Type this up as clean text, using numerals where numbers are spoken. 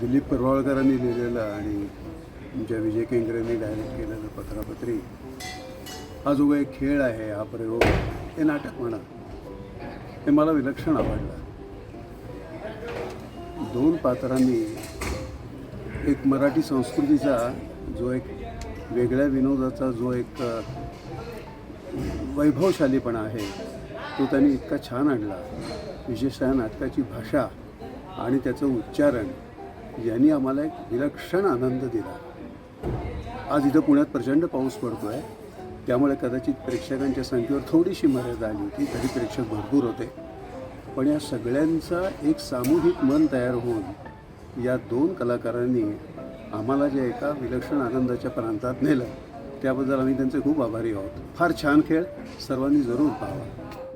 दिलीप परवाळकरांनी लिहिलेलं आणि ज्या विजय केंकरेंनी डायरेक्ट केलेलं पत्रापत्री हा जो एक खेळ आहे, हा प्रयोग, हे नाटक म्हणा, हे मला विलक्षण आवडलं. दोन पात्रांनी एक मराठी संस्कृतीचा जो एक वेगळ्या विनोदाचा जो एक वैभवशालीपणा आहे तो त्यांनी इतका छान आणला. विशेषतः नाटकाची भाषा आणि त्याचं उच्चारण यांनी आम्हाला एक विलक्षण आनंद दिला. आज इथं पुण्यात प्रचंड पाऊस पडतो आहे, त्यामुळे कदाचित प्रेक्षकांच्या संख्येवर थोडीशी मर्यादा आली होती, तरी प्रेक्षक भरपूर होते. पण या सगळ्यांचा एक सामूहिक मन तयार होऊन या दोन कलाकारांनी आम्हाला जे एका विलक्षण आनंदाच्या प्रांतात नेलं, त्याबद्दल आम्ही त्यांचे खूप आभारी आहोत. फार छान खेळ, सर्वांनी जरूर पाहावा.